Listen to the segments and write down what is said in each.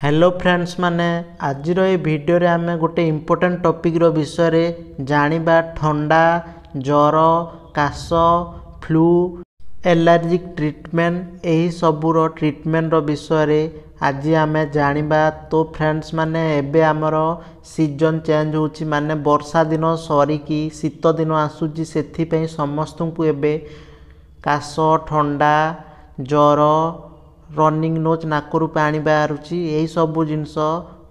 Hello friends माने आज ये वीडियो रे आमे गोटे इम्पोर्टेंट टॉपिक रो विषय रे जानिबा ठंडा ज्वर काश फ्लू एलर्जिक ट्रीटमेंट यही सबूर ट्रीटमेंट रो विषय रे आज आमे जानिबा। तो फ्रेंड्स माने एबे आमर सीजन चेंज होची माने वर्षा दिन सरीकी शीत दिन आसुची सेथि पई समस्त को एबे काश ठंडा ज्वर रनिंग नोज नाकरू पानी बाहरुची यही सबू जिनस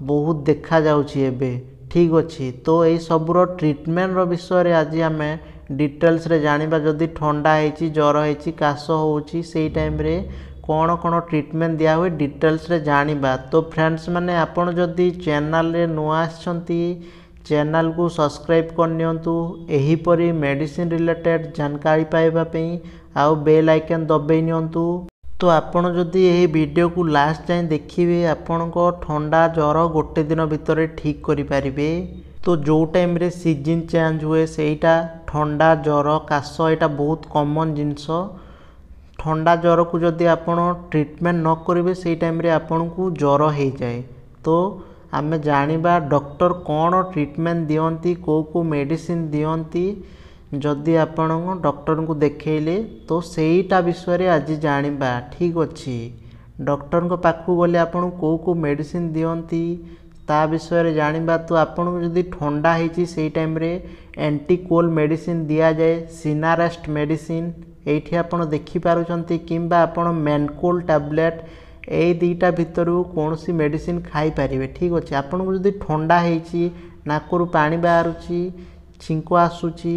बहुत देखा जाउची एबे ठीक अच्छी। तो यही सबूर ट्रीटमेंट रो विषय रे आज आमे डिटेल्स रे जानिबा। जदि ठंडा होईची ज्वर होईची काश होउची सेही टाइम रे कौन कौन ट्रीटमेंट दिया हुए डिटेल्स रे जानिबा। तो फ्रेंड्स माने आपण जदि चैनल रे नुआ आछंती चैनल को सब्सक्राइब करनियंतु एही परी मेडिसिन रिलेटेड जानकारी पाइबा पई आउ बेल आइकन दबाई नियंतु। तो आपण जदि यही वीडियो को लास्ट जाए देखिए आपण को ठंडा ज्वर गोटे दिन भितर ठीक करि पारिबे। तो जो टाइम रे सीजन चेंज हुए सेटा ठंडा ज्वर काश यहाँ बहुत कॉमन जिनस। ठंडा ज्वर को जदि आपण ट्रीटमेंट न करेंगे से टाइम रे आपण को ज्वर हो जाए। तो आमे जानिबा डॉक्टर कौन ट्रीटमेंट दियंती को मेडिसिन दियंती जदि आपण डॉक्टर को देखैले तो सेईटा विषय रे आज जानिबा ठीक अच्छी। डॉक्टर को पाखु गले आपण को मेडिसिन दियंती ता विषय रे जानिबा। तो आपण को जदि ठंडा होईची सेई टाइम रे एंटीकोल मेडिसिन दिया जाए सिनारेस्ट मेडिसिन एठी आपण देखि पारुचंती किंबा आपण मेनकोल टैबलेट ए दीटा भितरु कोनोसी मेडिसिन खाई पारिबे ठीक अच्छे। आपण को जदि ठंडा होईची नाकरू पानी बाहरुची छिंको आसुची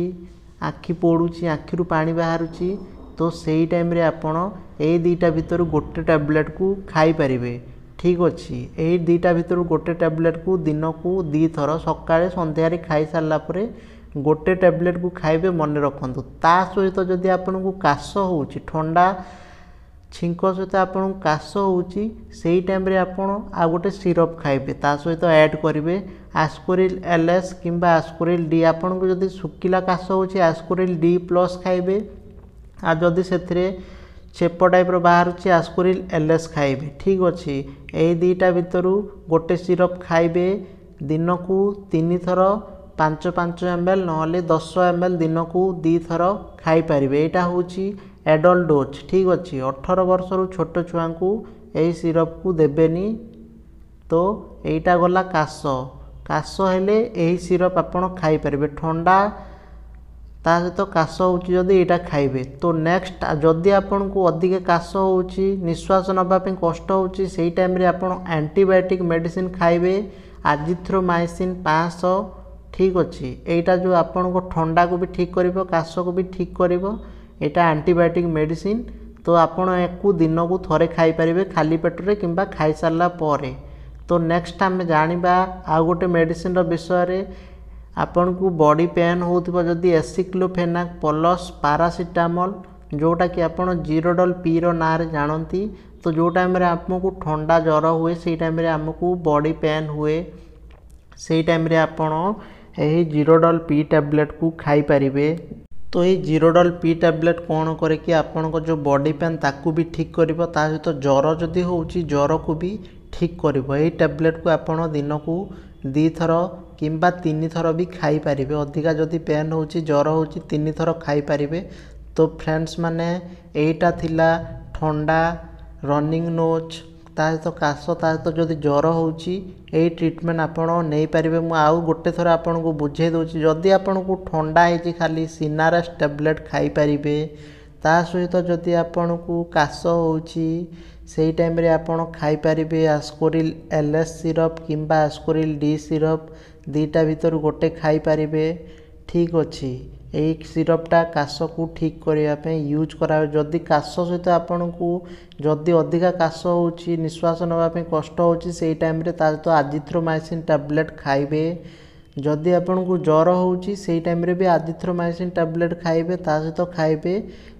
आखि पोड़ुची आखिरु पानी बाहरुची तो सेही टाइम रे आपण ए दीटा भितर गोटे टैबलेट को खाई पारिबे ठीक अच्छी। ए दीटा भितर गोटे टैबलेट को दिन को 2 थर सकाळे संध्यारे खाई सारला परे गोटे टैबलेट को खाइबे मन रखंतु। ता सहित जदि आपण को काश होउची ठंडा छिंको सहित आपण को काश होउची सेही टाइम रे आपण आ गोटे सिरप खाइबे ता सहित ऐड करिवे आस्कोरिल एलएस किंबा आस्कोरिल डी। आपण को जदि सुकिला काश होउची आस्कोरिल डी प्लस खाइबे आ जदि सेथरे छेप टाइप रो बाहरुची आस्कोरिल एलएस खाइबे ठीक अच्छी। ए दीटा भितरु गोटे सिरप खाइबे दिन को 3 थर 5-5 ml नहले 10 ml दिन को 2 थर खाई पारिबे। एटा होची एडल्ट डोज ठीक अच्छी। 18 वर्ष रु छोट छुआ को यही सिरप को देबेनी। तो एटा गला काश काश हेले यही सिरप आपण खाई पारिबे ठंडा ता सहित काश होउची जदि एटा खाइबे। तो नेक्स्ट जदि आपण को अधिक काश होउची निश्वास नबा पे कष्ट होउची सेही टाइम रे आपण एंटीबायोटिक मेडिसिन खाइबे एजिथ्रोमाइसिन 500 ठीक अच्छी। एटा जो आपण को ठंडा को भी ठीक करिवो काश को भी ठीक करिवो एटा एंटीबायोटिक मेडिसिन। तो आपण एकु दिन को थरे खाई पारिबे खाली पेट रे किंबा खाई सारला परे। तो नेक्स्ट आम जानिबा आ गोटे मेडिसिन रो विषय रे आपण को बॉडी पेन होउथिबो जदि एसिक्लोफेनाक प्लस पैरासिटामोल जोटा कि आपण जीरोडल पी रो ना रे जानती। तो जो टाइम रे आपको ठंडा ज्वर हुए से टाइम रे हमको बॉडी पेन हुए से टाइम रे आपण एही जीरोडल पी टैबलेट को खाई पारिबे। तो ये जीरोडल पी टैबलेट कौन करे कि आपण को जो बॉडी पेन ताकू भी ठीक करिवो ता सहित ज्वर जदि होउची ज्वर को भी ठीक करिवो। एही टैबलेट को आपण दिन को 2 थर किंबा 3 थर भी खाई पारिबे। अधिका जदि पेन होउची ज्वर होउची 3 थर खाई पारिबे। तो फ्रेंड्स माने एटा थिला ठंडा रनिंग नोज ता सहित काश ता सहित जदि ज्वर होउची एही ट्रीटमेंट आपण नहीं पारिबे। मु आउ गोटे थर आपण को बुझे दोची जदि आपण को ठंडा होइची खाली सिनारेस्ट टैबलेट खाई पारिबे ता सहित जदि आपण को काश होउची सेही टाइम रे आपण खाई पारिबे आस्कोरिल एलएस सिरप किंबा आस्कोरिल डी सिरप दीटा भितर गोटे खाई पारिबे ठीक अच्छी। यही सिरपटा काश को ठीक करने यूज करा। जदि काश सहित आपण को जदि अधिका काश होउची निश्वास नबा पे कष्ट होउची सेही टाइम रे ता तो एजिथ्रोमाइसिन टैबलेट खाइबे। जदि आपण को ज्वर होउची सेही टाइम रे भी एजिथ्रोमाइसिन टैबलेट खाइबे ता सहित खाइबे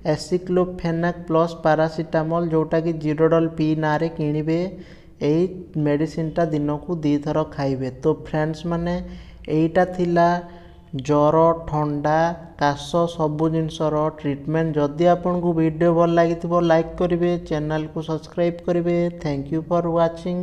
एसिक्लोफेनाक प्लस पैरासिटामोल जोटा कि जीरोडल पी ना रे किनिबे। एही मेडिसिनटा दिन को 2 थर खाइबे। तो फ्रेंड्स माने एईटा थिला ज्वर ठंडा काश सबू जिनसर ट्रीटमेंट। जदि आपण को वीडियो भल लगी लाइक करेंगे चैनल को सब्सक्राइब करेंगे। Thank you for watching.